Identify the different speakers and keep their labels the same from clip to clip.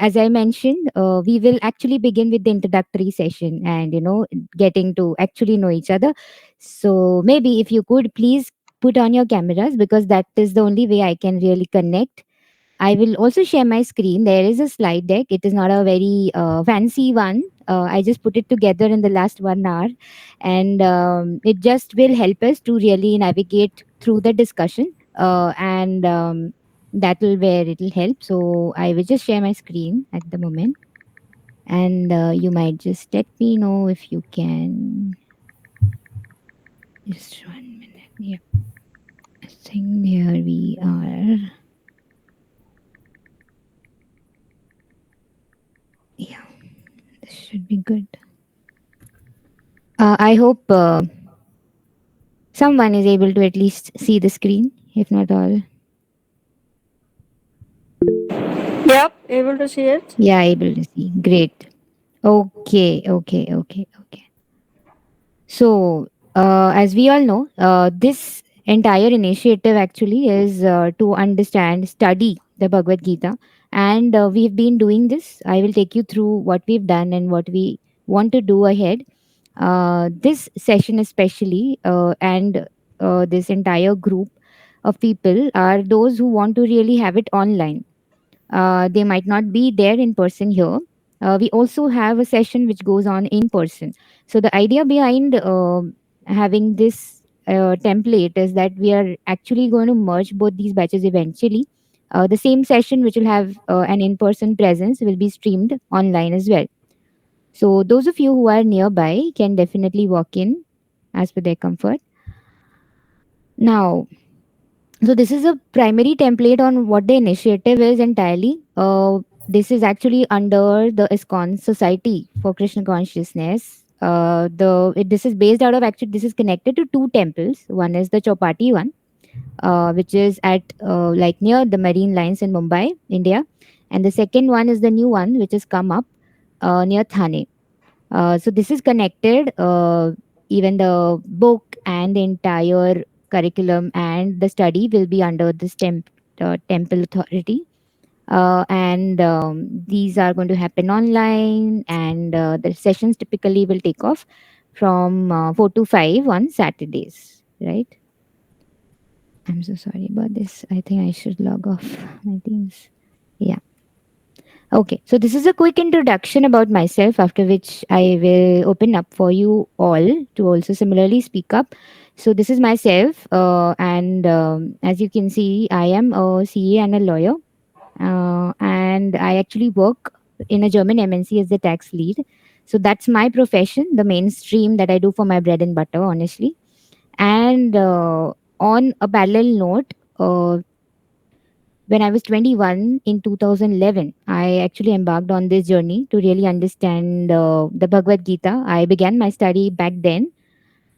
Speaker 1: as I mentioned, we will actually begin with the introductory session and, getting to actually know each other. So maybe if you could please put on your cameras, because that is the only way I can really connect. I will also share my screen. There is a slide deck. It is not a very fancy one. I just put it together in the last 1 hour, and it just will help us to really navigate through the discussion. And that will where it will help. So I will just share my screen at the moment, and you might just let me know if you can. Just 1 minute. Yeah, I think here we are. Yeah, this should be good. I hope someone is able to at least see the screen, if not all.
Speaker 2: Yep, able to see it.
Speaker 1: Yeah, able to see. Great. Okay, okay, okay, okay. So, as we all know, this entire initiative actually is to understand, study the Bhagavad Gita. And we've been doing this. I will take you through what we've done and what we want to do ahead. This session, especially, and this entire group of people are those who want to really have it online. They might not be there in person here. We also have a session which goes on in person. So the idea behind having this template is that we are actually going to merge both these batches eventually. The same session, which will have an in person presence, will be streamed online as well. So those of you who are nearby can definitely walk in as per their comfort. Now, so this is a primary template on what the initiative is entirely. This is actually under the ISKCON Society for Krishna Consciousness. This is based out of, actually this is connected to two temples. One is the Chowpatty one, which is at like near the Marine Lines in Mumbai, India, and the second one is the new one which has come up near Thane. So this is connected. Even the book and the entire curriculum and the study will be under this temple authority. And these are going to happen online, and the sessions typically will take off from 4 to 5 on Saturdays, right? I'm so sorry about this. I think I should log off my Teams. Yeah. Okay, so this is a quick introduction about myself, after which I will open up for you all to also similarly speak up. So, this is myself, and as you can see, I am a CA and a lawyer, and I actually work in a German MNC as the tax lead. So, that's my profession, the mainstream that I do for my bread and butter, honestly. And on a parallel note, when I was 21 in 2011, I actually embarked on this journey to really understand the Bhagavad Gita. I began my study back then,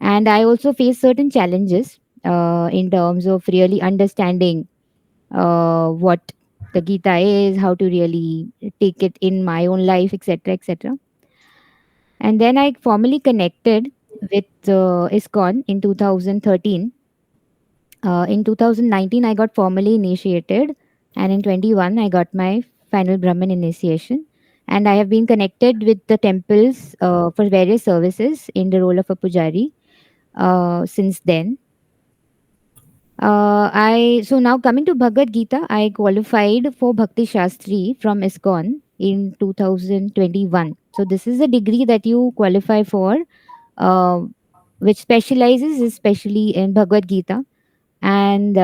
Speaker 1: and I also faced certain challenges in terms of really understanding what the Gita is, how to really take it in my own life, etc., etc. And then I formally connected with ISKCON in 2013. In 2019, I got formally initiated, and in 21, I got my final Brahman initiation. And I have been connected with the temples for various services in the role of a pujari since then. I so now coming to Bhagavad Gita, I qualified for Bhakti Shastri from ISKCON in 2021. So this is a degree that you qualify for, uh, which specializes especially in Bhagavad Gita, and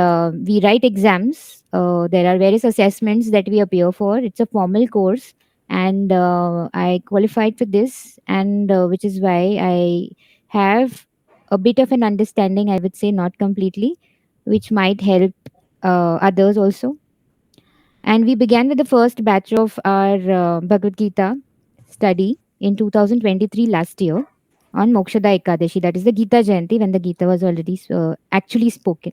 Speaker 1: we write exams. There are various assessments that we appear for. It's a formal course, and I qualified for this, and which is why I have a bit of an understanding, I would say, not completely, which might help others also. And we began with the first batch of our Bhagavad Gita study in 2023 last year on Mokshada Ekadashi, that is the Gita Jayanti, when the Gita was already actually spoken.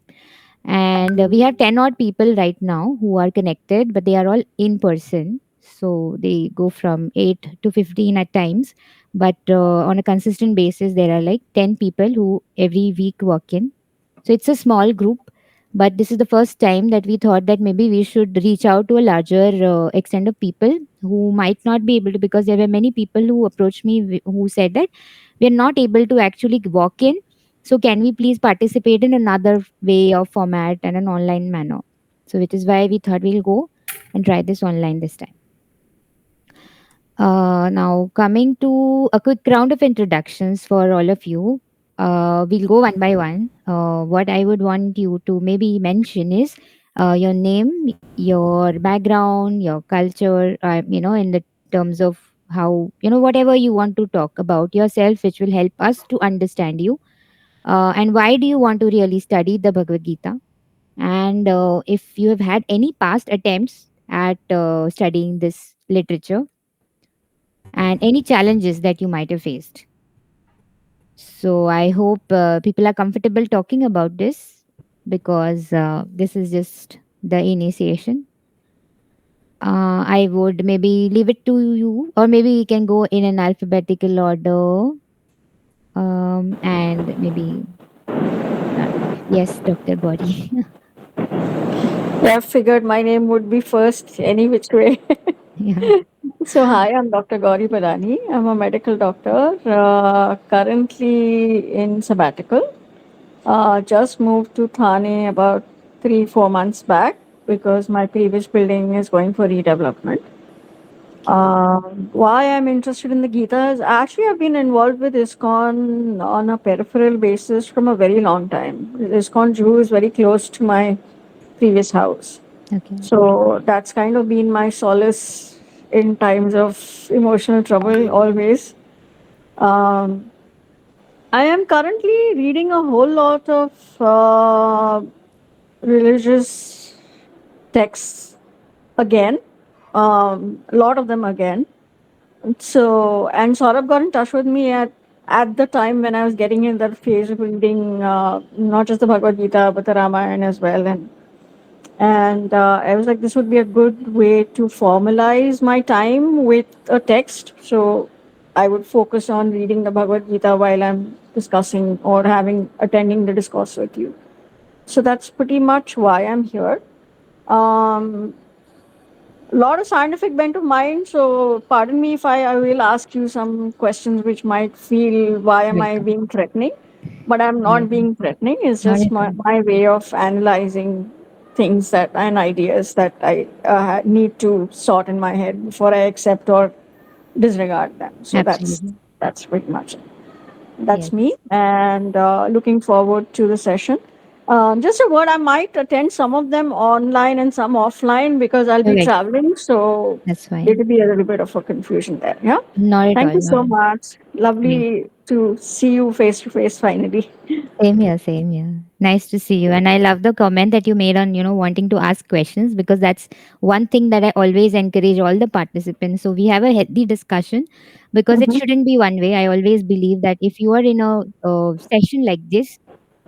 Speaker 1: And we have 10 odd people right now who are connected, but they are all in person. So they go from 8 to 15 at times. But on a consistent basis, there are like 10 people who every week work in. So it's a small group. But this is the first time that we thought that maybe we should reach out to a larger extent of people who might not be able to, because there were many people who approached me who said that we are not able to actually walk in. So can we please participate in another way of format and an online manner? So which is why we thought we'll go and try this online this time. Now, coming to a quick round of introductions for all of you. We'll go one by one. What I would want you to maybe mention is your name, your background, your culture, in the terms of how, whatever you want to talk about yourself, which will help us to understand you. And why do you want to really study the Bhagavad Gita? And if you have had any past attempts at studying this literature, and any challenges that you might have faced. So I hope people are comfortable talking about this, because this is just the initiation. I would maybe leave it to you, or maybe we can go in an alphabetical order. And maybe start. Yes, Dr. Gauri.
Speaker 2: Yeah, I figured my name would be first any which way.
Speaker 1: Yeah.
Speaker 2: So, hi, I'm Dr. Gauri Badani. I'm a medical doctor, currently in sabbatical. Just moved to Thane about 3, 4 months back because my previous building is going for redevelopment.
Speaker 1: Okay.
Speaker 2: Why I'm interested in the Gita is actually I've been involved with ISKCON on a peripheral basis from a very long time. ISKCON Jew is very close to my previous house.
Speaker 1: Okay.
Speaker 2: So that's kind of been my solace in times of emotional trouble always. Um, I am currently reading a whole lot of religious texts again, a lot of them again. So, and Saurabh got in touch with me at the time when I was getting in that phase of reading not just the Bhagavad Gita but the Ramayana as well, and I was like, this would be a good way to formalize my time with a text. So I would focus on reading the Bhagavad Gita while I'm discussing or having attending the discourse with you. So that's pretty much why I'm here. Um, a lot of scientific bent of mind. So pardon me if I will ask you some questions which might feel why am I
Speaker 1: Welcome.
Speaker 2: being threatening? But I'm
Speaker 1: Not
Speaker 2: not
Speaker 1: at all.
Speaker 2: being threatening. It's
Speaker 1: Not
Speaker 2: just
Speaker 1: at
Speaker 2: my way of analyzing things that and ideas that I need to sort in my head before I accept or disregard them.
Speaker 1: all.
Speaker 2: So
Speaker 1: Absolutely.
Speaker 2: that's pretty much it. That's me,
Speaker 1: Yes.
Speaker 2: and looking forward to the session. Just a word, I might attend some of them online and some offline because I'll
Speaker 1: You're
Speaker 2: be
Speaker 1: right.
Speaker 2: traveling, so
Speaker 1: That's
Speaker 2: there
Speaker 1: fine.
Speaker 2: will be a little bit of a confusion there. Yeah.
Speaker 1: Not at
Speaker 2: Thank
Speaker 1: all.
Speaker 2: you
Speaker 1: Not
Speaker 2: so
Speaker 1: at all.
Speaker 2: much.
Speaker 1: Nice.
Speaker 2: Lovely to see you face to face finally.
Speaker 1: Same here, same here. Nice to see you. And I love the comment that you made on, wanting to ask questions, because that's one thing that I always encourage all the participants. So we have a healthy discussion, because it
Speaker 2: Mm-hmm.
Speaker 1: shouldn't be one way. I always believe that if you are in a session like this,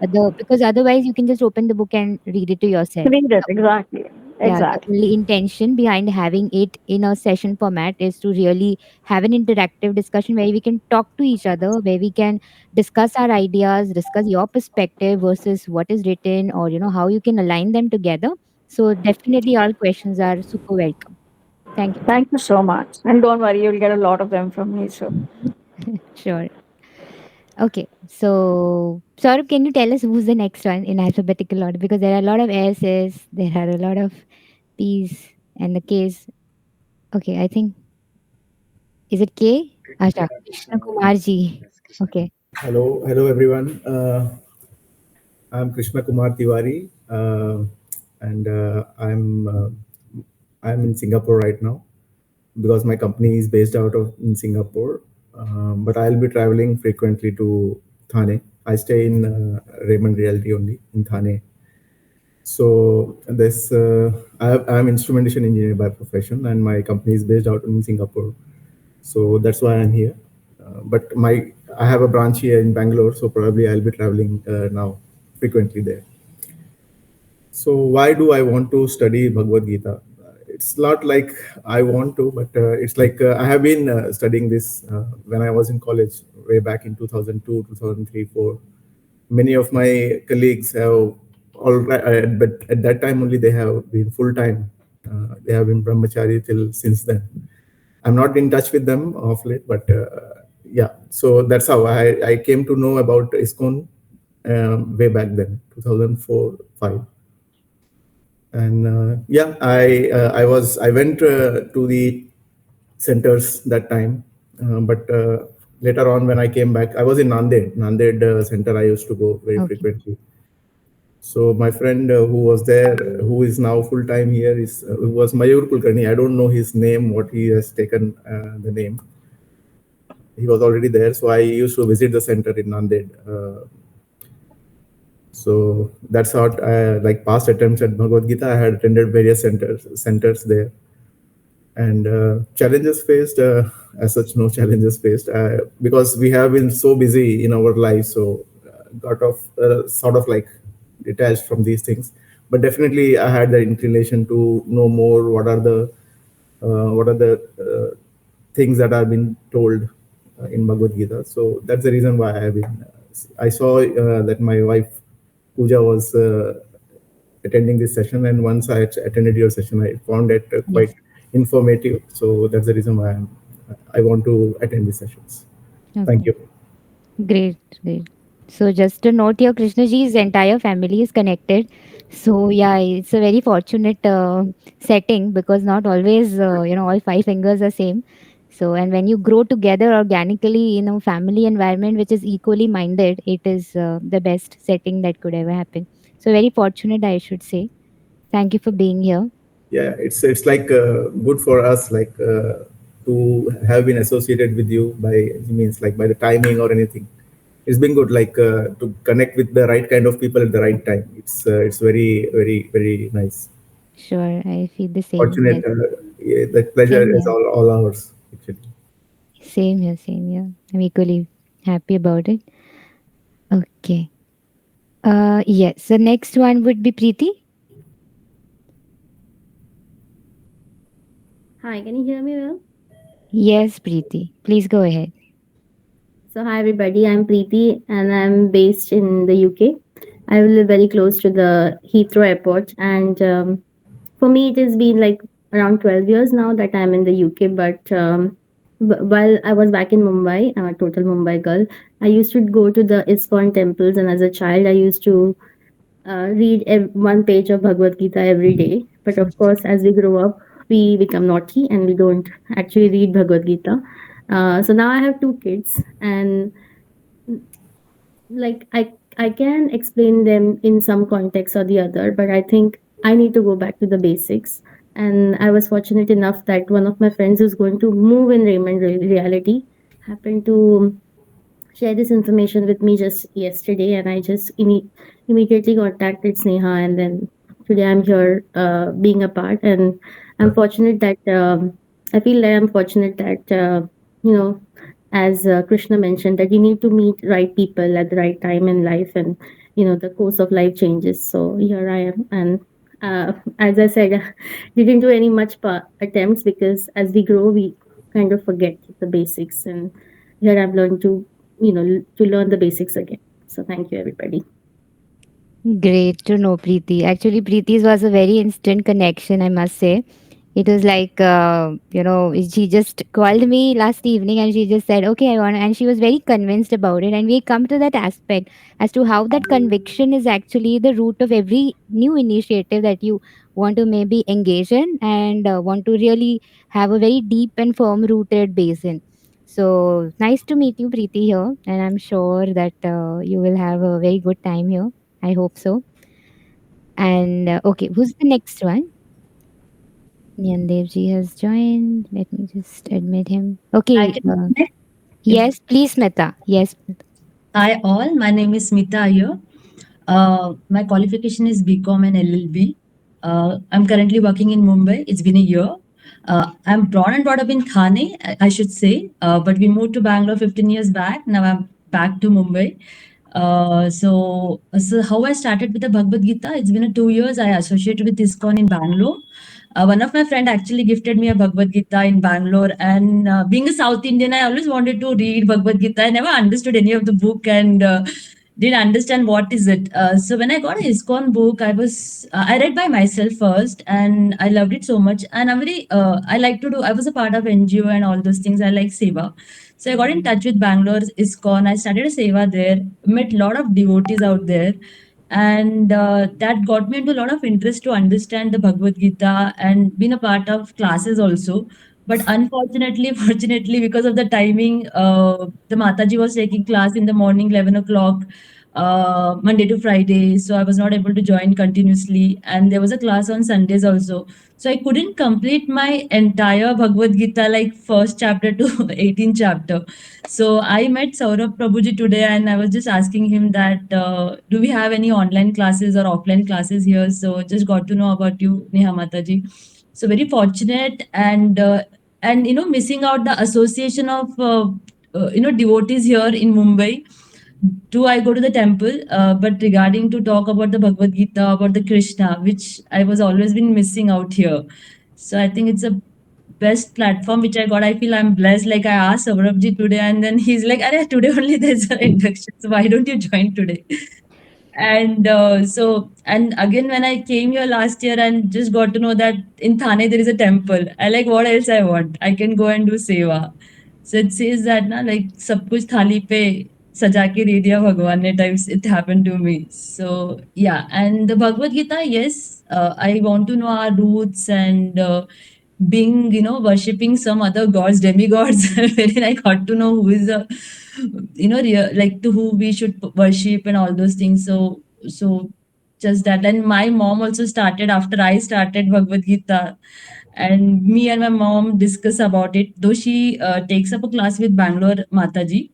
Speaker 1: because otherwise you can just open the book and read it to yourself.
Speaker 2: Read it exactly.
Speaker 1: Yeah, the
Speaker 2: Exactly.
Speaker 1: only intention behind having it in a session format is to really have an interactive discussion where we can talk to each other, where we can discuss our ideas, discuss your perspective versus what is written, or how you can align them together. So definitely all questions are super welcome. Thank you.
Speaker 2: Thank you so much, and don't worry, you'll get a lot of them from me. So.
Speaker 1: Sure. Okay. So Saurabh, can you tell us who's the next one in alphabetical order? Because there are a lot of S's, there are a lot of P's and the K's. Okay, I think, is it K? Asha. Krishna Kumar ji. Okay.
Speaker 3: Hello everyone. I'm Krishna Kumar Tiwari, and I'm in Singapore right now because my company is based out of in Singapore. But I'll be traveling frequently to Thane. I stay in Raymond Realty only in Thane. So this I'm instrumentation engineer by profession, and my company is based out in Singapore. So that's why I'm here. But I have a branch here in Bangalore, so probably I'll be traveling now frequently there. So why do I want to study Bhagavad Gita? It's not like I want to, but it's like I have been studying this when I was in college way back in 2002, 2003, 4. Many of my colleagues have all right, but at that time only they have been full time. They have been brahmachari till since then. I'm not in touch with them of late, but yeah. So that's how I came to know about ISKCON way back then, 2004, 5. And yeah, I went to the centers that time, but later on when I came back, I was in Nanded center. I used to go very
Speaker 1: Okay.
Speaker 3: frequently. So my friend who was there, who is now full time here, is was Mayur Kulkarni. I don't know his name, what he has taken the name. He was already there, so I used to visit the center in Nanded. So that's how, like past attempts at Bhagavad Gita, I had attended various centers there, and challenges faced. As such, no challenges faced because we have been so busy in our lives. So got of sort of like detached from these things. But definitely, I had the inclination to know more. What are the things that are being told in Bhagavad Gita? So that's the reason why I have been. I saw that my wife Pooja was attending this session, and once I attended your session, I found it quite
Speaker 1: Yes.
Speaker 3: informative. So that's the reason why I want to attend these sessions. Thank
Speaker 1: Okay.
Speaker 3: you.
Speaker 1: Great, great. So just to note here, Krishnaji's entire family is connected. So yeah, it's a very fortunate setting because not always all five fingers are same. So and when you grow together organically in a family environment which is equally minded, it is the best setting that could ever happen. So very fortunate, I should say. Thank you for being here.
Speaker 3: Yeah, it's like good for us, like to have been associated with you by means like by the timing or anything. It's been good, like to connect with the right kind of people at the right time. It's very nice.
Speaker 1: Sure, I feel the same.
Speaker 3: Fortunate.
Speaker 1: Yes,
Speaker 3: Yeah, the pleasure
Speaker 1: same
Speaker 3: is
Speaker 1: here.
Speaker 3: all ours. Actually.
Speaker 1: Same here. Same here. I'm equally happy about it. Okay. Yes. The next one would be Preeti.
Speaker 4: Hi, can you hear me well?
Speaker 1: Yes, Preeti. Please go ahead.
Speaker 4: So, hi everybody, I'm Preeti and I'm based in the UK. I live very close to the Heathrow Airport, and for me, it has been like around 12 years now that I'm in the UK. But while I was back in Mumbai, I'm a total Mumbai girl. I used to go to the ISKCON temples, and as a child, I used to read one page of Bhagavad Gita every day. But of course, as we grow up, we become naughty and we don't actually read Bhagavad Gita. So now I have two kids, and like I can explain them in some context or the other, but I think I need to go back to the basics. And I was fortunate enough that one of my friends who's going to move in Raymond Reality happened to share this information with me just yesterday, and I just immediately contacted Sneha, and then today I'm here being a part. And I'm fortunate that I feel that I'm fortunate that you know, as Krishna mentioned, that you need to meet right people at the right time in life, and the course of life changes. So here I am, and as I said, didn't do any much attempts because as we grow, we kind of forget the basics, and here I've learned to to learn the basics again. So thank you, everybody.
Speaker 1: Great to know, Preeti. Actually, Preeti's was a very instant connection, I must say. It was like, she just called me last evening and she just said, okay, I want, and she was very convinced about it. And we come to that aspect as to how that conviction is actually the root of every new initiative that you want to maybe engage in and want to really have a very deep and firm rooted base in. So nice to meet you, Preeti, here. And I'm sure that you will have a very good time here. I hope so. And okay, who's the next one? Nyandevji has joined. Let me just admit him.
Speaker 5: I
Speaker 1: Okay.
Speaker 5: can connect. If
Speaker 1: Yes, please, Smita. Yes. Smita.
Speaker 5: Hi all, my name is Smita here. My qualification is BCom and LLB. I'm currently working in Mumbai. It's been a year. I'm born and brought up in Thane, I should say, but we moved to Bangalore 15 years back. Now I'm back to Mumbai. So how I started with the Bhagavad Gita, it's been a 2 years. I associated with ISKCON in Bangalore. One of my friend actually gifted me a Bhagavad Gita in Bangalore, and being a South Indian, I always wanted to read Bhagavad Gita. I never understood any of the book, and didn't understand what is it. So when I got an ISKCON book, I read by myself first, and I loved it so much. And I like to do. I was a part of NGO and all those things. I like seva. So I got in touch with Bangalore's ISKCON. I started a seva there. Met a lot of devotees out there, and that got me into a lot of interest to understand the Bhagavad Gita and been a part of classes also. But unfortunately, fortunately, because of the timing, the Mataji was taking class in the morning, 11 o'clock, Monday to Friday. So I was not able to join continuously. And there was a class on Sundays also. So I couldn't complete my entire Bhagavad Gita, like first chapter to 18th chapter. So I met Saurabh Prabhuji today, and I was just asking him that do we have any online classes or offline classes here? So just got to know about you, Neha Mataji. So very fortunate, and missing out the association of devotees here in Mumbai. Do I go to the temple? But regarding to talk about the Bhagavad Gita, about the Krishna, which I was always been missing out here. So I think it's a best platform which I got. I feel I'm blessed. Like I asked Saurabhji today, and then he's like, "Arey, today only there's an induction. So why don't you join today?" And again, when I came here last year and just got to know that in Thane there is a temple, I like, what else I want? I can go and do seva. So it says that na, like sab kuch thali pe saja ke de diya Bhagwan ne types it happened to me. So yeah, and the Bhagavad Gita, yes, I want to know our roots and being worshipping some other gods, demigods, wherein I got to know who is a like to who we should worship and all those things. So just that. And my mom also started after I started Bhagavad Gita, and me and my mom discuss about it, though she takes up a class with Bangalore Mataji.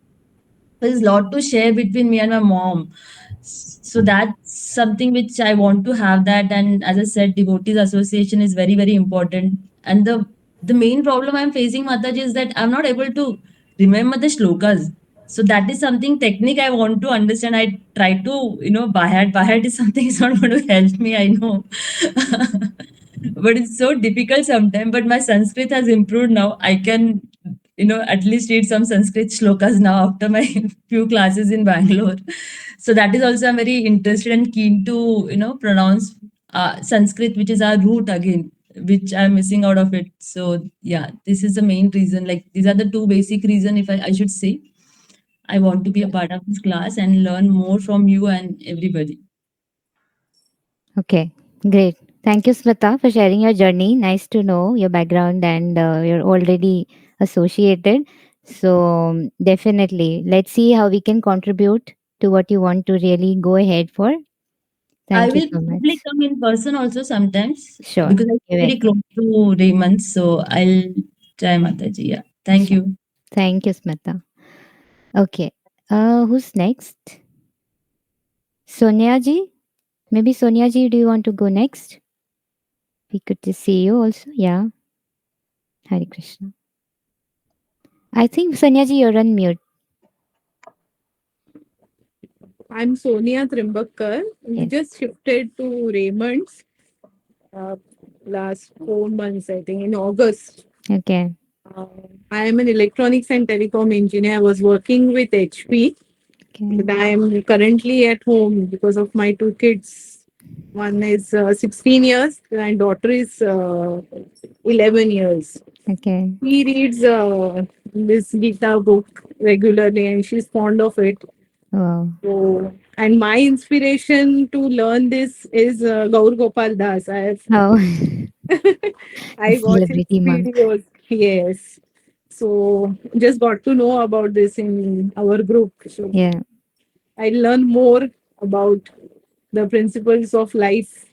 Speaker 5: There's a lot to share between me and my mom. So that's something which I want to have that. And as I said, devotees association is very, very important. And the main problem I'm facing, Mataji, is that I'm not able to remember the shlokas. So that is something technique I want to understand. I try to, by heart is something is not going to help me, I know. But it's so difficult sometimes. But my Sanskrit has improved now. I can, at least read some Sanskrit shlokas now after my few classes in Bangalore. So that is also I'm very interested and keen to, pronounce Sanskrit, which is our root again, which I'm missing out of it. So yeah, this is the main reason. Like these are the two basic reason, if I should say. I want to be a part of this class and learn more from you and everybody.
Speaker 1: Okay, great. Thank you, Smita, for sharing your journey. Nice to know your background, and you're already associated. So, definitely, let's see how we can contribute to what you want to really go ahead for.
Speaker 5: I
Speaker 1: Thank you
Speaker 5: will
Speaker 1: so
Speaker 5: probably
Speaker 1: much.
Speaker 5: come in person also sometimes
Speaker 1: Sure.
Speaker 5: because I
Speaker 1: You're
Speaker 5: stay very
Speaker 1: welcome.
Speaker 5: close to Raymond. So I'll try Mataji. Yeah. Thank
Speaker 1: Sure.
Speaker 5: you.
Speaker 1: Thank you, Smita. Okay. Who's next? Sonia ji? Maybe Sonia ji, do you want to go next? We could just see you also. Yeah. Hare Krishna. I think Sonia ji, you're on mute.
Speaker 6: I'm Sonia Trimbakar. We
Speaker 1: Yes.
Speaker 6: just shifted to Raymond's uh, last 4 months, I think, in August.
Speaker 1: Okay.
Speaker 6: Uh, I am an electronics and telecom engineer. I was working with HP,
Speaker 1: Okay.
Speaker 6: but I am currently at home because of my two kids. One is 16 years, and daughter is 11 years.
Speaker 1: Okay.
Speaker 6: He reads this Gita book regularly, and she's fond of it.
Speaker 1: Wow.
Speaker 6: So, and my inspiration to learn this is Gaur Gopal Das.
Speaker 1: Oh, the
Speaker 6: I watch his
Speaker 1: celebrity monk.
Speaker 6: videos. Yes. So just got to know about this in our group. So
Speaker 1: Yeah.
Speaker 6: I learn more about the principles of life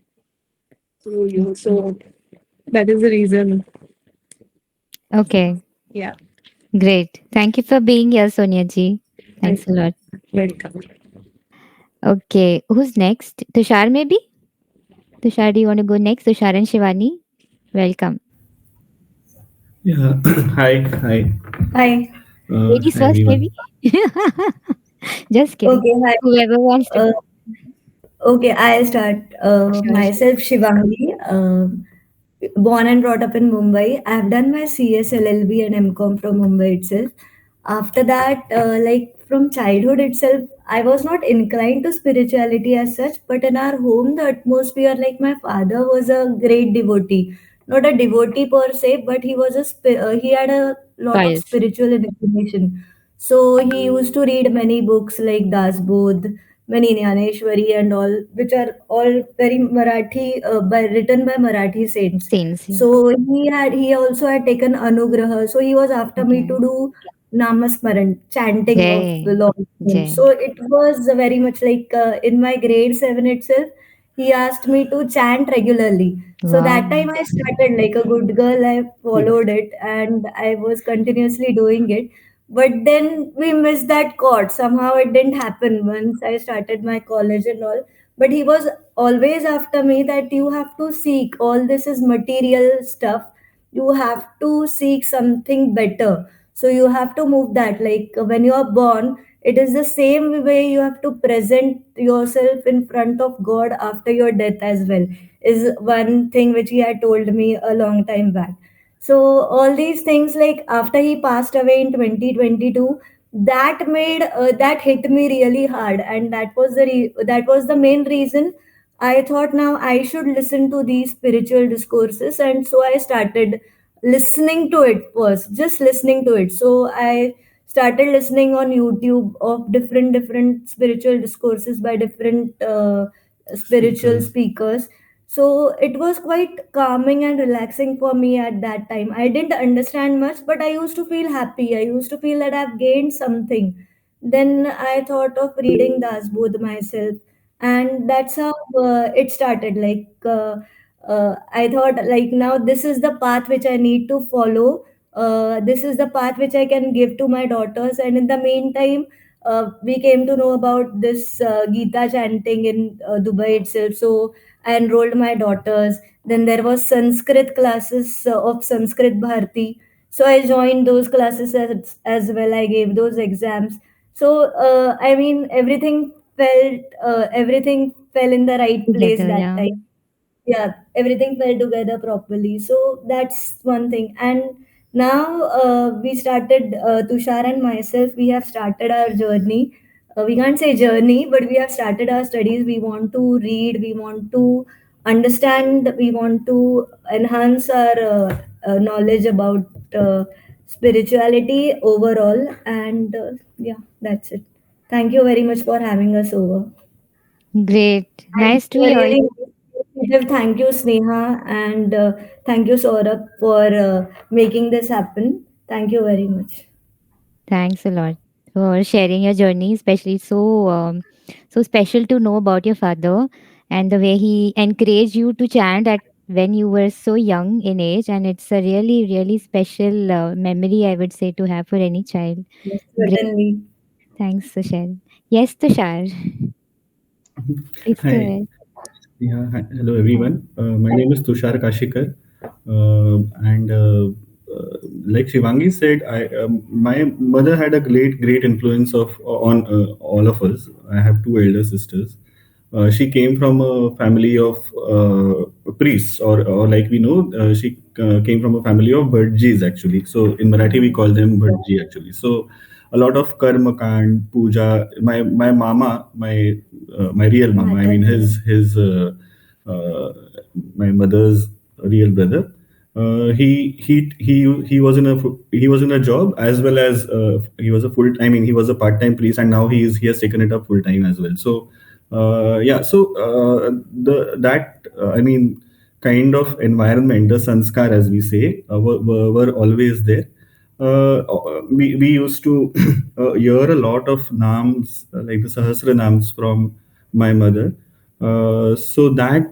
Speaker 6: through you. So that is the reason.
Speaker 1: Okay.
Speaker 6: Yeah.
Speaker 1: Great. Thank you for being here, Sonia ji.
Speaker 6: Thank
Speaker 1: Thanks a lot.
Speaker 6: Welcome.
Speaker 1: Okay. Who's next? Tushar, maybe? Tushar, do you want to go next? Tushar and Shivani? Welcome.
Speaker 3: Yeah. Hi. Hi.
Speaker 7: Hi.
Speaker 1: Ladies
Speaker 3: Hi,
Speaker 1: first, maybe?
Speaker 3: everyone.
Speaker 1: Just kidding.
Speaker 7: Okay, hi.
Speaker 1: Whoever wants to
Speaker 7: Uh,
Speaker 1: go.
Speaker 7: okay, I'll start.
Speaker 1: Sure, sure.
Speaker 7: Myself, Shivangi, born and brought up in Mumbai. I've done my CS, LLB, and MCOM from Mumbai itself. After that, like from childhood itself, I was not inclined to spirituality as such, but in our home, the atmosphere, like my father was a great devotee. Not a devotee per se, but he was he had a lot of
Speaker 1: Pious.
Speaker 7: spiritual inclination. So he used to read many books like Das Bodh, many Jnaneshwari and all, which are all very Marathi, by written by Marathi saints.
Speaker 1: Saints. Yeah.
Speaker 7: So he also had taken Anugraha. So he was after me
Speaker 1: Okay.
Speaker 7: to do Namasmaran, chanting of the
Speaker 1: Jay.
Speaker 7: Lord's name.
Speaker 1: Jay.
Speaker 7: So it was very much like in my grade 7 itself, he asked me to chant regularly. So that
Speaker 1: Wow.
Speaker 7: time I started like a good girl, I followed it and I was continuously doing it. But then we missed that chord. Somehow it didn't happen once I started my college and all. But he was always after me that you have to seek. All this is material stuff. You have to seek something better. So you have to move that. Like when you are born, it is the same way you have to present yourself in front of God after your death as well, is one thing which he had told me a long time back. So all these things, like after he passed away in 2022, that hit me really hard, and that was the main reason I thought now I should listen to these spiritual discourses. And so I started listening to it first, just listening to it. So I started listening on YouTube of different spiritual discourses by different spiritual
Speaker 3: Speakers.
Speaker 7: speakers. So it was quite calming and relaxing for me at that time. I didn't understand much, but I used to feel happy. I used to feel that I've gained something. Then I thought of reading Das Bodh myself, and that's how it started. I thought, like, now this is the path which I need to follow. This is the path which I can give to my daughters. And in the meantime, we came to know about this Gita chanting in Dubai itself. So I enrolled my daughters. Then there was Sanskrit classes of Sanskrit Bharati. So I joined those classes as well. I gave those exams. So I mean, everything fell in the right place
Speaker 1: Together.
Speaker 7: that
Speaker 1: Yeah.
Speaker 7: time. Yeah, everything fell together properly. So that's one thing. And now we started, Tushar and myself, we have started our journey. We can't say journey, but we have started our studies. We want to read, we want to understand, we want to enhance our knowledge about spirituality overall. And yeah, that's it. Thank you very much for having us over.
Speaker 1: Great.
Speaker 7: And
Speaker 1: Nice to hear
Speaker 7: really
Speaker 1: you.
Speaker 7: appreciative. Thank you, Sneha, and thank you, Saurabh, for making this happen. Thank you very much.
Speaker 1: Thanks a lot for sharing your journey, especially so special to know about your father and the way he encouraged you to chant at when you were so young in age, and it's a really special memory, I would say, to have for any child.
Speaker 7: Yes,
Speaker 1: Great.
Speaker 7: certainly.
Speaker 1: Thanks for sharing. Yes, Tushar. Please go
Speaker 3: Hi.
Speaker 1: ahead.
Speaker 3: Yeah. Hi. Hello,
Speaker 1: Hi.
Speaker 3: everyone. My name is Tushar Kashikar, and like Shivangi said, my mother had a great influence on all of us. I have two elder sisters. She came from a family of priests, or like we know, she came from a family of Bhajis actually. So in Marathi, we call them Bhaji actually. So a lot of karma kand, puja. My mama, my real mama. I mean,
Speaker 7: Mataji.
Speaker 3: uh, my mother's real brother. He was he was in a job as well as he was a full. I mean, he was a part time priest, and now he has taken it up full time as well. So yeah, so the that I mean, kind of environment, the sanskar as we say, were always there. We used to hear a lot of names, like the Sahasra names from my mother. So that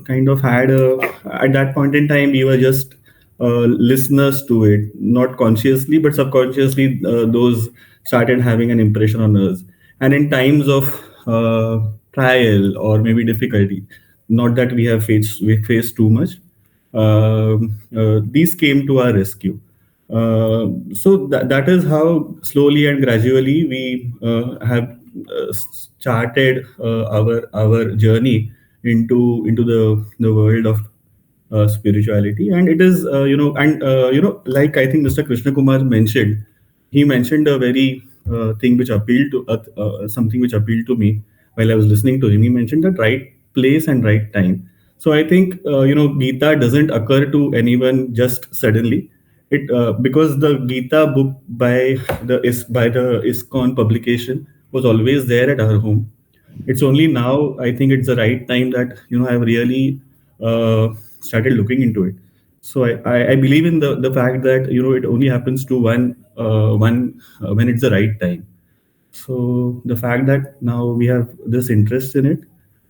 Speaker 3: kind of had a, at that point in time, we were just listeners to it, not consciously, but subconsciously, those started having an impression on us. And in times of trial or maybe difficulty, not that we faced too much, these came to our rescue. So that is how slowly and gradually we have started our journey into the world of spirituality. And it is like I think Mr. Krishna Kumar mentioned, he mentioned a very thing which appealed to something which appealed to me while I was listening to him. He mentioned that right place and right time. So I think Gita doesn't occur to anyone just suddenly. It because the Gita book by the ISKCON publication was always there at our home. It's only now I think it's the right time that I've really started looking into it. So I believe in the fact that it only happens to one when it's the right time. So the fact that now we have this interest in it,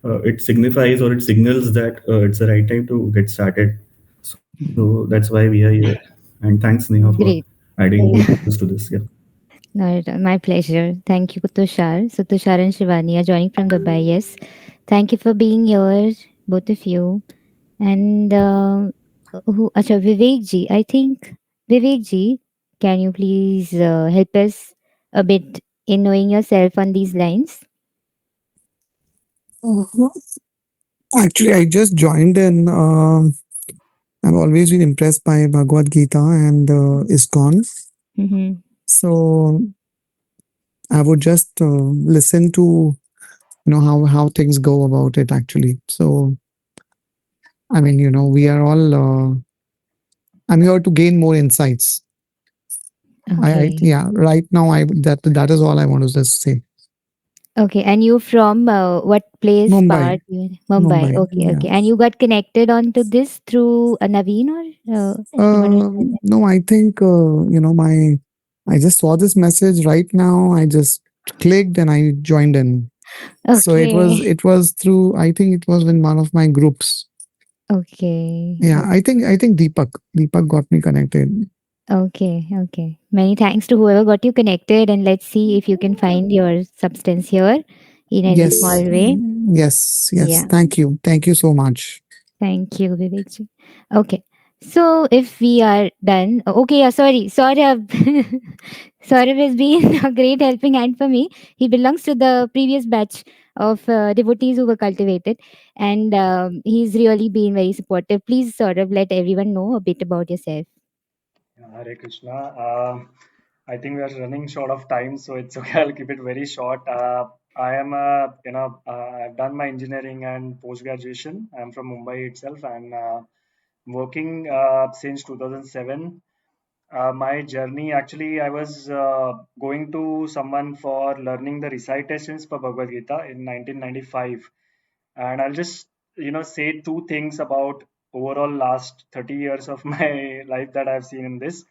Speaker 3: it signifies or it signals that it's the right time to get started. So that's why we are here. And thanks Neha for
Speaker 1: Great.
Speaker 3: adding this to this. Yeah.
Speaker 1: No, my pleasure. Thank you, Tushar. So, Tushar and Shivani are joining from Dubai. Yes. Thank you for being here, both of you. And acha, Vivek ji, I think, Vivek ji, can you please help us a bit in knowing yourself on these lines?
Speaker 8: Uh, Actually, I just joined in. I've always been impressed by Bhagavad Gita and ISKCON.
Speaker 1: Mm-hmm.
Speaker 8: So I would just listen to how things go about it actually. So I mean, we are all. I'm here to gain more insights.
Speaker 1: Okay.
Speaker 8: Yeah. Right now, I that is all I want to just say.
Speaker 1: Okay. And you from what place, part?
Speaker 8: Mumbai,
Speaker 1: Mumbai.
Speaker 8: Mumbai.
Speaker 1: Okay.
Speaker 8: Yeah.
Speaker 1: Okay. And you got connected onto this through Naveen or you want to share that?
Speaker 8: No, I think my. I just saw this message right now. I just clicked and I joined in. So it was
Speaker 1: Okay.
Speaker 8: it was through. I think it was in one of my groups.
Speaker 1: Okay.
Speaker 8: Yeah,
Speaker 1: Okay.
Speaker 8: I think Deepak got me connected.
Speaker 1: Okay, okay. Many thanks to whoever got you connected, and let's see if you can find your substance here in any
Speaker 8: Yes,
Speaker 1: small way.
Speaker 8: yes.
Speaker 1: Yeah,
Speaker 8: Thank you so much.
Speaker 1: thank you, Vivekji. Okay, so if we are done, okay, yeah, sorry, Saurabh. Saurabh has been a great helping hand for me. He belongs to the previous batch of devotees who were cultivated, and he's really been very supportive. Please, Saurabh, let everyone know a bit about yourself.
Speaker 9: Hare Krishna. I think we are running short of time, so it's okay. I'll keep it very short. I am I've done my engineering and post graduation. I'm from Mumbai itself and working since 2007. My journey actually, I was going to someone for learning the recitations for Bhagavad Gita in 1995, and I'll just say two things about overall last 30 years of my life that I've seen in this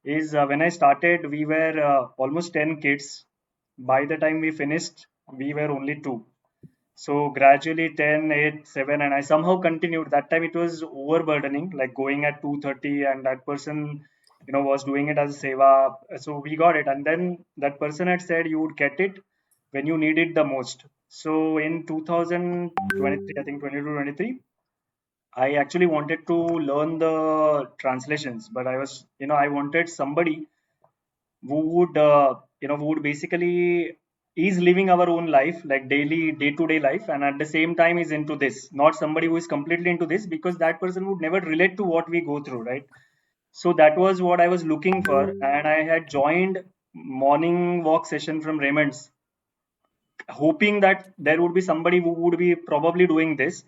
Speaker 9: is when I started, we were almost 10 kids. By the time we finished, we were only two. So gradually 10, 8, 7, and I somehow continued. That time it was overburdening, like going at 2:30, and that person, was doing it as a seva. So we got it. And then that person had said you would get it when you need it the most. So in 2023, I think 22, 23, I actually wanted to learn the translations, but I wanted somebody who would basically is living our own life, like daily, day to day life, and at the same time is into this. Not somebody who is completely into this, because that person would never relate to what we go through, right? So that was what I was looking for, and I had joined morning walk session from Raymond's, hoping that there would be somebody who would be probably doing this.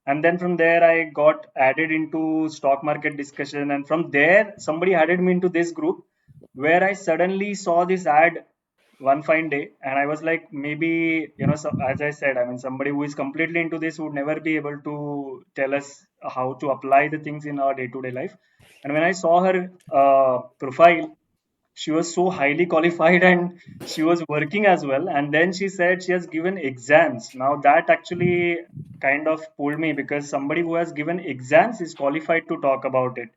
Speaker 9: And then from there I got added into stock market discussion, and from there somebody added me into this group, where I suddenly saw this ad one fine day, and I was like, maybe, so as I said, I mean, somebody who is completely into this would never be able to tell us how to apply the things in our day to day life. And when I saw her profile, she was so highly qualified and she was working as well, and then she said she has given exams. Now that actually kind of pulled me, because somebody who has given exams is qualified to talk about it.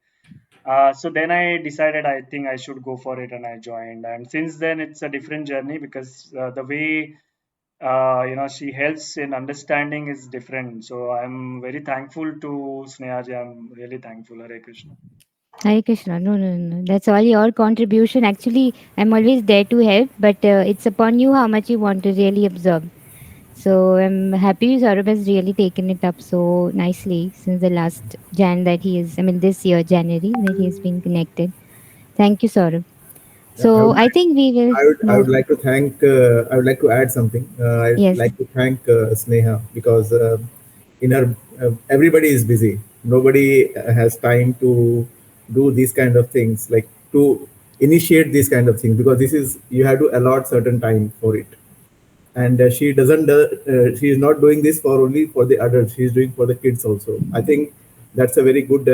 Speaker 9: So then I decided I think I should go for it, and I joined, and since then it's a different journey, because the way she helps in understanding is different. So I'm very thankful to Snehaji. I'm really thankful. Hare Krishna.
Speaker 1: Hare Krishna. No, no, no. That's all your contribution. Actually, I'm always there to help, but it's upon you how much you want to really absorb. So I'm happy Saurabh has really taken it up so nicely since the last Jan that he is, I mean, this year, January, that he has been connected. Thank you, Saurabh.
Speaker 3: I
Speaker 1: So
Speaker 3: would
Speaker 1: I
Speaker 3: like,
Speaker 1: think we will
Speaker 3: I would
Speaker 1: move.
Speaker 3: like to thank. I would like to add something. I'd
Speaker 1: Yes,
Speaker 3: like to thank Sneha because in her everybody is busy. Nobody has time to do these kind of things, like to initiate these kind of things, because this is, you have to allot certain time for it. And she doesn't. She is not doing this for only for the adults. She is doing for the kids also. I think that's a very good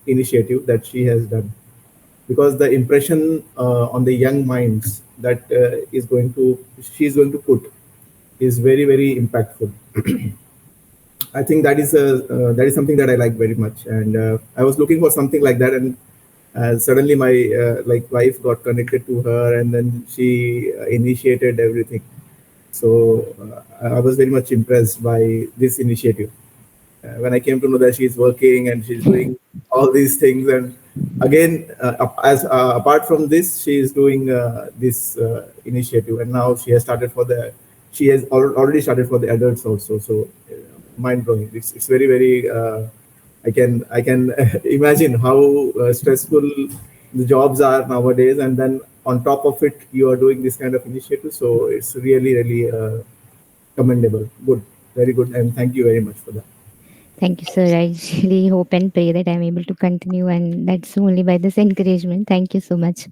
Speaker 3: initiative that she has done, because the impression on the young minds that is going to she is going to put is very very impactful. I think that is something that I like very much, and I was looking for something like that, and suddenly my like wife got connected to her, and then she initiated everything. So I was very much impressed by this initiative. When I came to know that she's working and she's doing all these things, and again, as apart from this, she is doing this initiative, and now she has already started for the adults also. So mind blowing. It's very very. I can imagine how stressful the jobs are nowadays, and then on top of it, you are doing this kind of initiative. So it's really really commendable. Good, very good, and thank you very much for that.
Speaker 1: thank you, sir. I really hope and pray that I'm able to continue, and that's only by this encouragement. Thank you so much.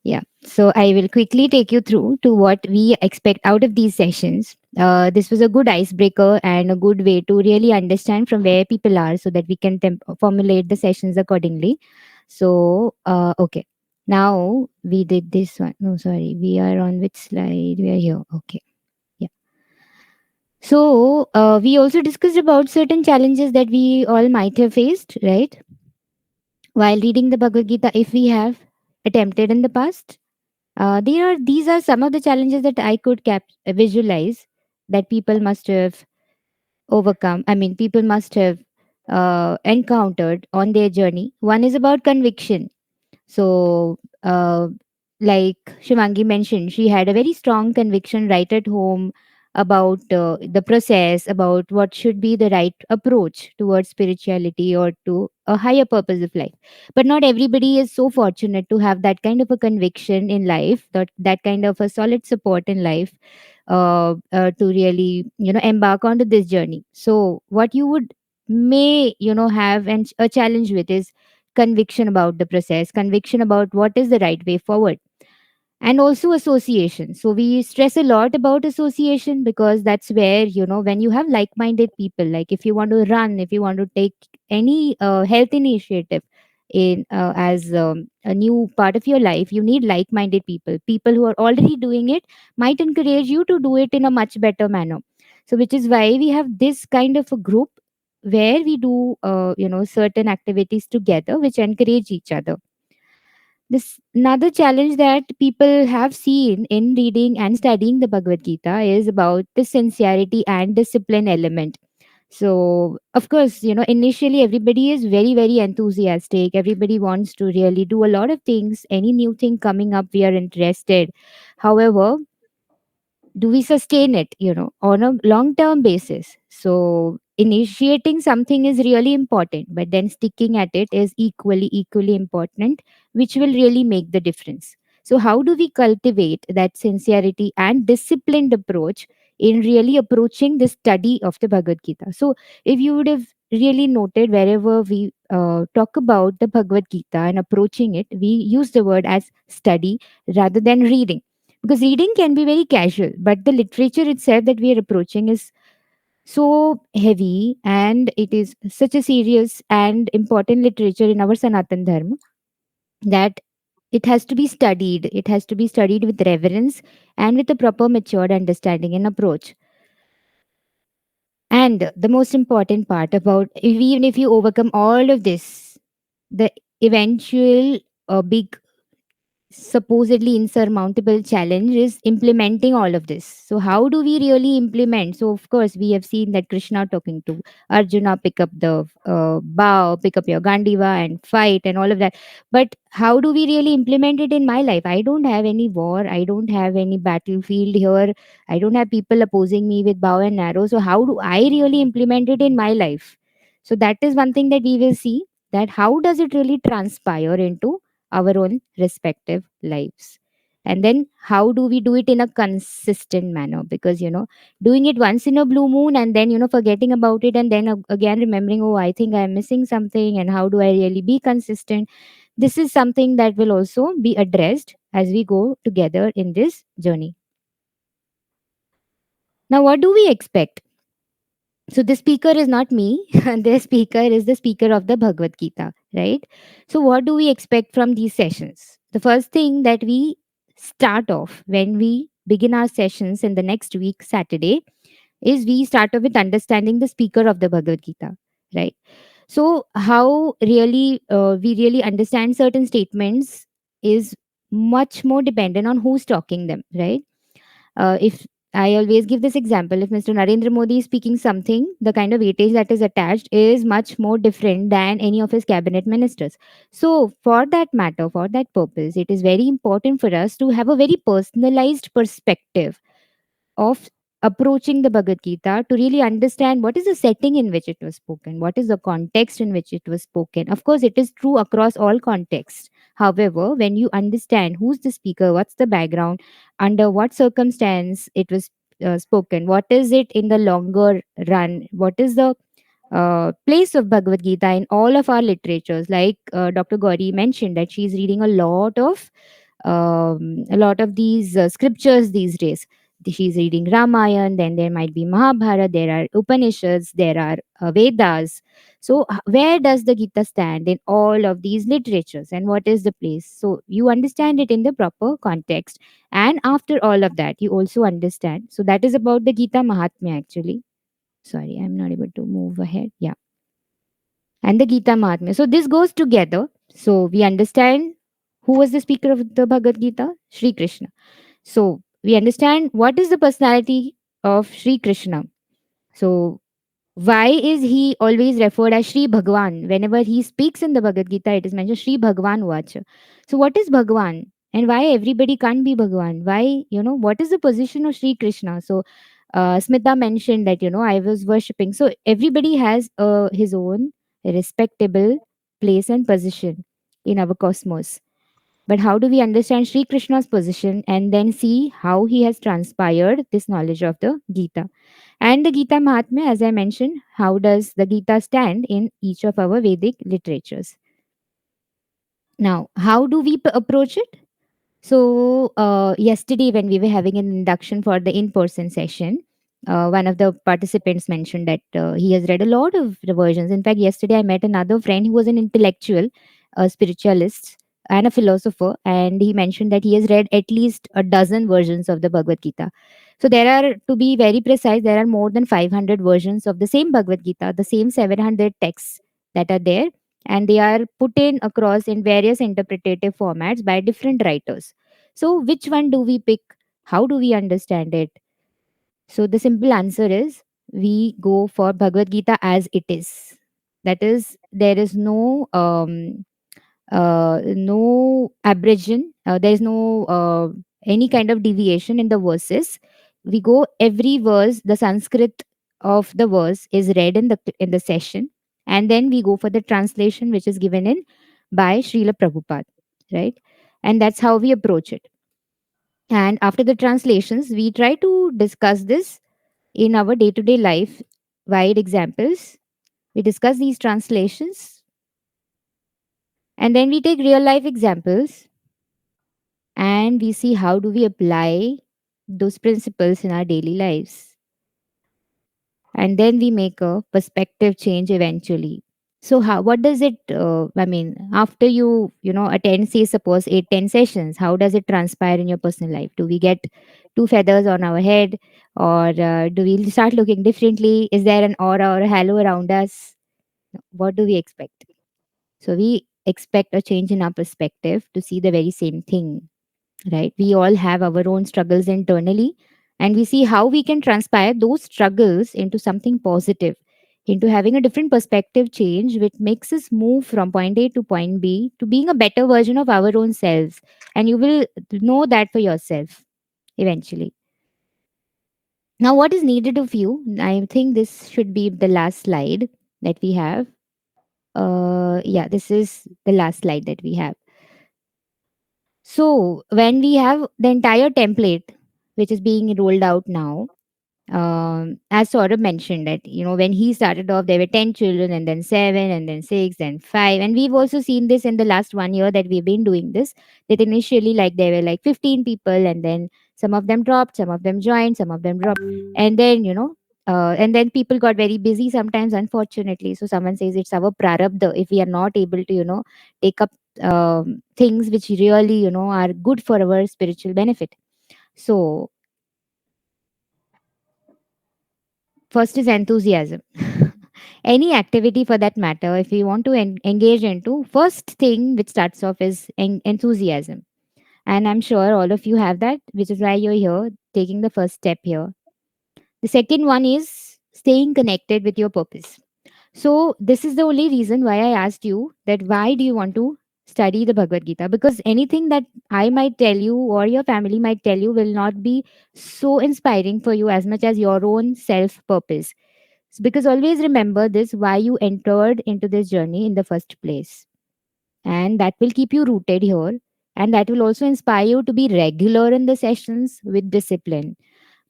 Speaker 1: Yeah. So I will quickly take you through to what we expect out of these sessions. This was a good icebreaker and a good way to really understand from where people are so that we can formulate the sessions accordingly. So, okay. Now we did this one. No, sorry. We are on which slide? We are here. Okay. Yeah. So, we also discussed about certain challenges that we all might have faced, right? While reading the Bhagavad Gita, if we have attempted in the past. These are some of the challenges that I could visualize that people must have overcome. I mean, people must have encountered on their journey. One is about conviction. So, like Shivangi mentioned, she had a very strong conviction right at home about the process, about what should be the right approach towards spirituality or to a higher purpose of life. But not everybody is so fortunate to have that kind of a conviction in life, that kind of a solid support in life to really, embark onto this journey. So, what you would may, have a challenge with is conviction about the process, conviction about what is the right way forward, and also association. So we stress a lot about association because that's where, when you have like minded people, like if you want to run, if you want to take any health initiative in as a new part of your life, you need like minded people. People who are already doing it might encourage you to do it in a much better manner. So which is why we have this kind of a group where we do certain activities together which encourage each other. This another challenge that people have seen in reading and studying the Bhagavad Gita is about the sincerity and discipline element. So, of course, initially everybody is very, very enthusiastic. Everybody wants to really do a lot of things. Any new thing coming up, we are interested. However, do we sustain it, on a long term basis? So initiating something is really important, but then sticking at it is equally important, which will really make the difference. So how do we cultivate that sincerity and disciplined approach in really approaching the study of the Bhagavad Gita? So if you would have really noted, wherever we talk about the Bhagavad Gita and approaching it, we use the word as study rather than reading, because reading can be very casual, but the literature itself that we are approaching is so heavy, and it is such a serious and important literature in our Sanatan Dharma that it has to be studied. It has to be studied with reverence and with a proper matured understanding and approach. And the most important part about, even if you overcome all of this, the eventual big supposedly insurmountable challenge is implementing all of this. So how do we really implement? So of course we have seen that Krishna talking to Arjuna, pick up the bow, pick up your gandiva and fight and all of that. But how do we really implement it in my life? I don't have any war, I don't have any battlefield here, I don't have people opposing me with bow and arrow. So how do I really implement it in my life? So that is one thing that we will see, that how does it really transpire into our own respective lives. And then how do we do it in a consistent manner? Because, doing it once in a blue moon and then, forgetting about it and then again remembering, oh, I think I'm missing something, and how do I really be consistent? This is something that will also be addressed as we go together in this journey. Now, what do we expect? So the speaker is not me. The speaker is the speaker of the Bhagavad Gita, right? So what do we expect from these sessions? The first thing that we start off when we begin our sessions in the next week, Saturday, is we start off with understanding the speaker of the Bhagavad Gita, right? So how really we really understand certain statements is much more dependent on who's talking them, right? If I always give this example, if Mr. Narendra Modi is speaking something, the kind of weightage that is attached is much more different than any of his cabinet ministers. So, for that matter, for that purpose, it is very important for us to have a very personalized perspective of approaching the Bhagavad Gita to really understand what is the setting in which it was spoken, what is the context in which it was spoken. Of course, it is true across all contexts. However, when you understand who's the speaker, what's the background, under what circumstance it was spoken, what is it in the longer run, what is the place of Bhagavad Gita in all of our literatures. Like Dr. Gauri mentioned that she's reading a lot of these scriptures these days. She's reading Ramayana, then there might be Mahabharata, there are Upanishads, there are Vedas. So, where does the Gita stand in all of these literatures and what is the place? So, you understand it in the proper context. And after all of that, you also understand. So, that is about the Gita Mahatmya actually. Sorry, I'm not able to move ahead. Yeah. And the Gita Mahatmya. So, this goes together. So, we understand who was the speaker of the Bhagavad Gita? Sri Krishna. So we understand what is the personality of Sri Krishna. So why is he always referred as Sri Bhagwan? Whenever he speaks in the Bhagavad Gita, it is mentioned Sri Bhagwan Vacha. So what is Bhagwan? And why everybody can't be Bhagwan? Why, what is the position of Sri Krishna? So Smita mentioned that, I was worshipping. So everybody has his own respectable place and position in our cosmos. But how do we understand Sri Krishna's position and then see how he has transpired this knowledge of the Gita? And the Gita Mahatmya, as I mentioned, how does the Gita stand in each of our Vedic literatures? Now, how do we approach it? So, yesterday, when we were having an induction for the in person session, one of the participants mentioned that he has read a lot of the versions. In fact, yesterday I met another friend who was an intellectual, a spiritualist, and a philosopher, and he mentioned that he has read at least a dozen versions of the Bhagavad Gita. So, there are, to be very precise, there are more than 500 versions of the same Bhagavad Gita, the same 700 texts that are there, and they are put in across in various interpretative formats by different writers. So, which one do we pick? How do we understand it? So, the simple answer is we go for Bhagavad Gita as it is. That is, there is no abrasion, there is no any kind of deviation in the verses. We go every verse, the Sanskrit of the verse is read in the session, and then we go for the translation which is given in by Srila Prabhupada, right? And that's how we approach it. And after the translations, we try to discuss this in our day to day life, wide examples. We discuss these translations, and then we take real life examples and we see how do we apply those principles in our daily lives. And then we make a perspective change eventually. So how, what does it I mean, after you attend, say, suppose 8-10 sessions, how does it transpire in your personal life? Do we get two feathers on our head, or do we start looking differently? Is there an aura or a halo around us? What do we expect? So we expect a change in our perspective to see the very same thing, right? We all have our own struggles internally, and we see how we can transpire those struggles into something positive, into having a different perspective change, which makes us move from point A to point B to being a better version of our own selves. And you will know that for yourself eventually. Now, what is needed of you? I think this should be the last slide that we have. Yeah, this is the last slide that we have. So when we have the entire template, which is being rolled out now, as Saurabh mentioned that, when he started off, there were 10 children and then 7 and then 6 and 5. And we've also seen this in the last 1 year that we've been doing this, that initially like there were like 15 people and then some of them dropped, some of them joined, some of them dropped. And then, and then people got very busy sometimes, unfortunately. So someone says it's our prarabdha if we are not able to, take up things which really, are good for our spiritual benefit. So first is enthusiasm. Any activity for that matter, if we want to engage into, first thing which starts off is enthusiasm. And I'm sure all of you have that, which is why you're here taking the first step here. The second one is staying connected with your purpose. So this is the only reason why I asked you that why do you want to study the Bhagavad Gita? Because anything that I might tell you or your family might tell you will not be so inspiring for you as much as your own self purpose. Because always remember this, why you entered into this journey in the first place. And that will keep you rooted here. And that will also inspire you to be regular in the sessions with discipline.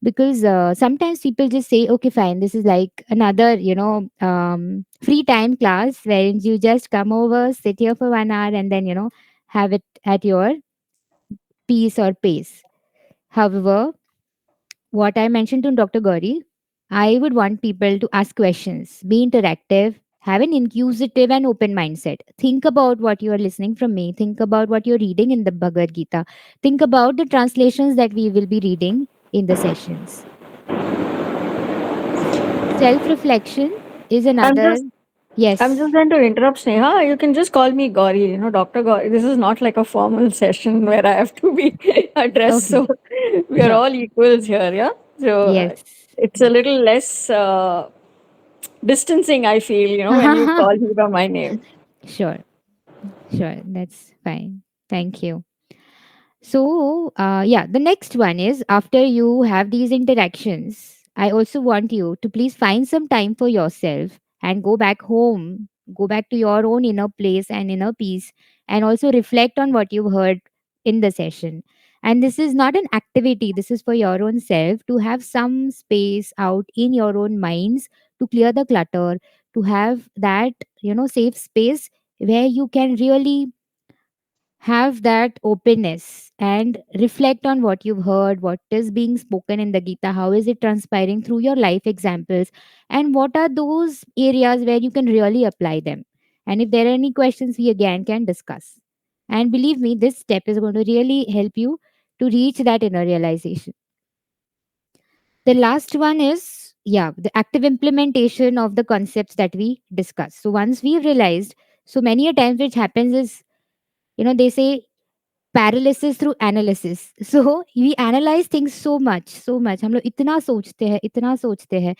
Speaker 1: Because sometimes people just say, okay, fine, this is like another, free time class wherein you just come over, sit here for 1 hour, and then, have it at your pace or pace. However, what I mentioned to Dr. Gauri, I would want people to ask questions, be interactive, have an inquisitive and open mindset. Think about what you are listening from me. Think about what you're reading in the Bhagavad Gita. Think about the translations that we will be reading in the sessions. Self reflection is
Speaker 2: I'm
Speaker 1: another.
Speaker 2: just I'm
Speaker 1: Yes.
Speaker 2: just going to interrupt, Sneha. You can just call me Gauri, Dr. Gauri. This is not like a formal session where I have to be addressed.
Speaker 1: Okay.
Speaker 2: So we are
Speaker 1: Sure.
Speaker 2: all equals here, yeah? So
Speaker 1: Yes.
Speaker 2: it's a little less distancing, I feel, when you call me by my name.
Speaker 1: Sure. Sure. That's fine. Thank you. So, yeah, the next one is after you have these interactions, I also want you to please find some time for yourself and go back home, go back to your own inner place and inner peace, and also reflect on what you've heard in the session. And this is not an activity, this is for your own self to have some space out in your own minds to clear the clutter, to have that, safe space where you can really have that openness and reflect on what you've heard, what is being spoken in the Gita, how is it transpiring through your life examples, and what are those areas where you can really apply them. And if there are any questions, we again can discuss. And believe me, this step is going to really help you to reach that inner realization. The last one is, yeah, the active implementation of the concepts that we discuss. So once we've realized, so many a times which happens is, they say paralysis through analysis so we analyse things so much हम लोग इतना सोचते हैं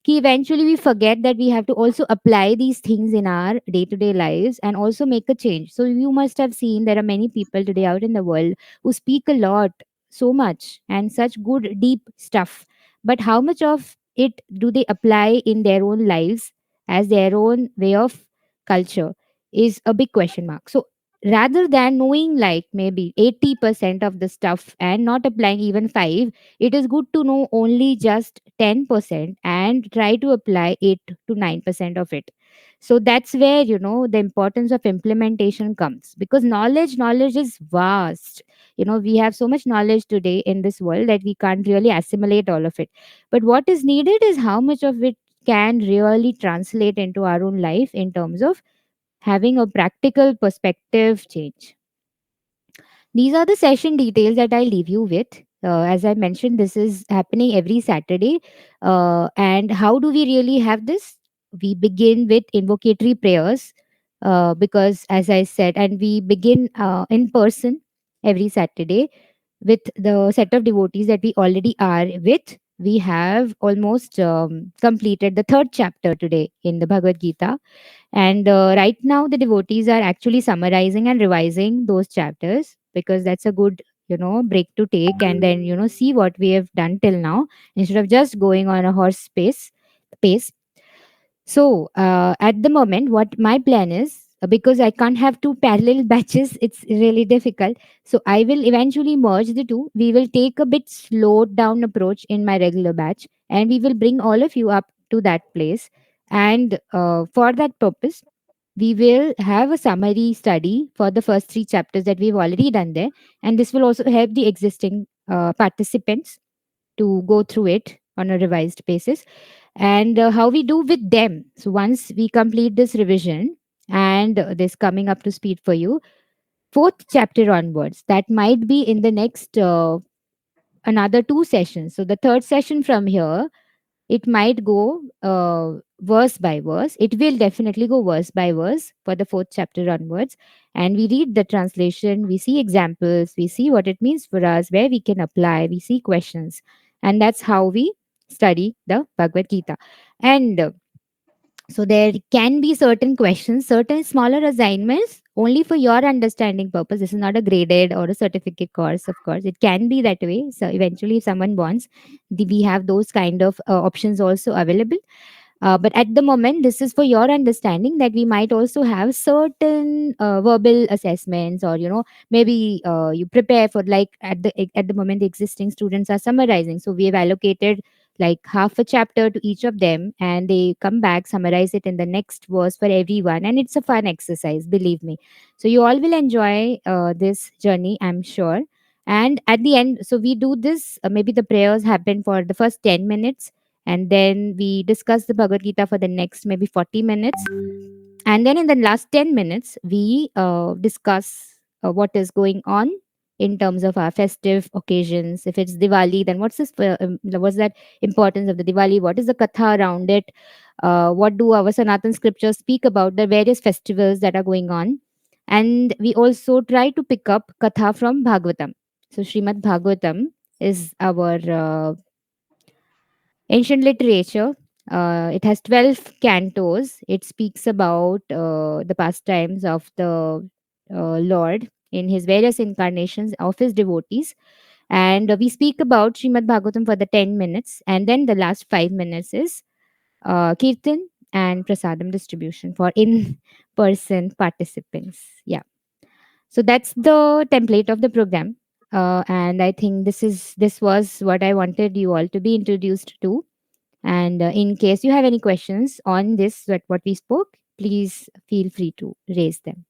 Speaker 1: कि eventually we forget that we have to also apply these things in our day to day lives and also make a change. So you must have seen there are many people today out in the world who speak a lot, so much, and such good, deep stuff. But how much of it do they apply in their own lives as their own way of culture is a big question mark. So rather than knowing like maybe 80% of the stuff and not applying even 5, it is good to know only just 10% and try to apply 8 to 9% of it. So that's where, the importance of implementation comes, because knowledge is vast. We have so much knowledge today in this world that we can't really assimilate all of it. But what is needed is how much of it can really translate into our own life in terms of having a practical perspective change. These are the session details that I leave you with. As I mentioned, this is happening every Saturday. And how do we really have this? We begin with invocatory prayers, because, as I said, and we begin in person every Saturday with the set of devotees that we already are with. We have almost completed the third chapter today in the Bhagavad Gita, and right now, the devotees are actually summarizing and revising those chapters, because that's a good, break to take and then, see what we have done till now instead of just going on a horse pace. So, at the moment, what my plan is, because I can't have two parallel batches. It's really difficult. So I will eventually merge the two. We will take a bit slowed down approach in my regular batch, and we will bring all of you up to that place. And for that purpose, we will have a summary study for the first three chapters that we've already done there. And this will also help the existing participants to go through it on a revised basis, and how we do with them. So once we complete this revision and this coming up to speed for you, fourth chapter onwards, that might be in the next another two sessions. So the third session from here, it might go verse by verse. It will definitely go verse by verse for the fourth chapter onwards. And we read the translation, we see examples, we see what it means for us, where we can apply, we see questions. And that's how we study the Bhagavad Gita. And so there can be certain questions, certain smaller assignments only for your understanding purpose. This is not a graded or a certificate course, of course. It can be that way. So eventually, if someone wants, we have those kind of options also available. But at the moment, this is for your understanding that we might also have certain verbal assessments, or maybe you prepare for, like, at the moment the existing students are summarizing. So we have allocated like half a chapter to each of them, and they come back, summarize it in the next verse for everyone, and it's a fun exercise, believe me. So you all will enjoy this journey, I'm sure. And at the end, so we do this. Maybe the prayers happen for the first 10 minutes, and then we discuss the Bhagavad Gita for the next maybe 40 minutes. And then in the last 10 minutes, we discuss what is going on in terms of our festive occasions. If it's Diwali, then what's that importance of the Diwali? What is the katha around it? What do our Sanatan scriptures speak about the various festivals that are going on? And we also try to pick up katha from Bhagavatam. So Srimad Bhagavatam is our ancient literature. It has 12 cantos. It speaks about the pastimes of the Lord in his various incarnations of his devotees. And we speak about Srimad Bhagavatam for the 10 minutes. And then the last 5 minutes is Kirtan and Prasadam distribution for in person participants. Yeah. So that's the template of the program. And I think this was what I wanted you all to be introduced to. And in case you have any questions on this, what we spoke, please feel free to raise them.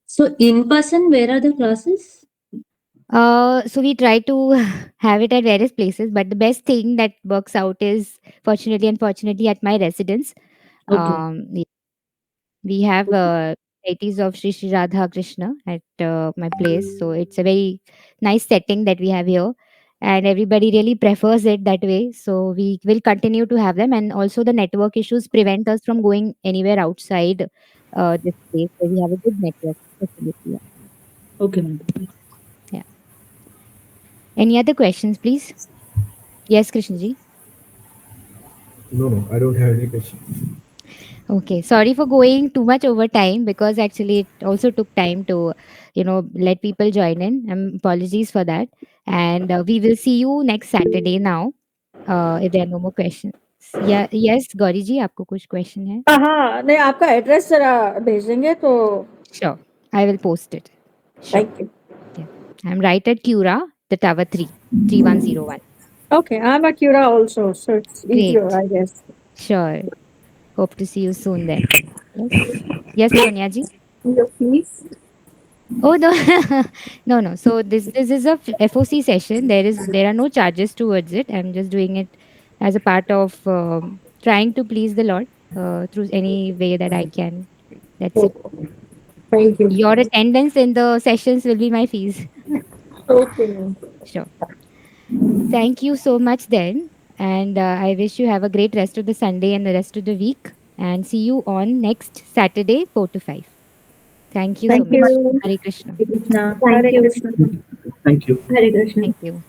Speaker 5: So in person, where are the classes?
Speaker 1: So we try to have it at various places, but the best thing that works out is, fortunately, unfortunately, at my residence.
Speaker 5: Okay.
Speaker 1: We have deities of Sri Radha Krishna at my place. So it's a very nice setting that we have here. And everybody really prefers it that way. So we will continue to have them. And also, the network issues prevent us from going anywhere outside this place. So we have a good network facility. Yeah.
Speaker 5: Okay, ma'am.
Speaker 1: Yeah. Any other questions, please? Yes, Krishnji.
Speaker 3: No, I don't have any question.
Speaker 1: Okay, sorry for going too much over time, because actually it also took time to, let people join in. Apologies for that. And we will see you next Saturday now, if there are no more questions. Yeah, yes, Gauri ji, आपको कुछ question है?
Speaker 2: हाँ नहीं, आपका address जरा भेज देंगे तो
Speaker 1: Sure, I will post it. Sure.
Speaker 2: Thank you.
Speaker 1: Yeah, I'm right at Cura, the Tower 3101.
Speaker 2: Okay, I'm at Cura also, so it's easier,
Speaker 1: Great.
Speaker 2: I guess.
Speaker 1: Sure. Hope to see you soon then. Yes. Yes, Sonia ji.
Speaker 6: Your fees?
Speaker 1: Oh no, no, no. So this is a FOC session. There are no charges towards it. I'm just doing it as a part of trying to please the Lord through any way that I can. That's it.
Speaker 6: Oh, thank you.
Speaker 1: Your attendance in the sessions will be my fees.
Speaker 6: Okay, ma'am.
Speaker 1: Sure. Thank you so much then, and I wish you have a great rest of the Sunday and the rest of the week. And see you on next Saturday, 4 to 5. Thank you so
Speaker 2: Thank
Speaker 1: much.
Speaker 2: you.
Speaker 1: Hare Krishna.
Speaker 4: Krishna.
Speaker 2: Hare
Speaker 4: Thank you.
Speaker 2: Krishna.
Speaker 10: Thank you.
Speaker 4: Hare Krishna.
Speaker 1: Thank you.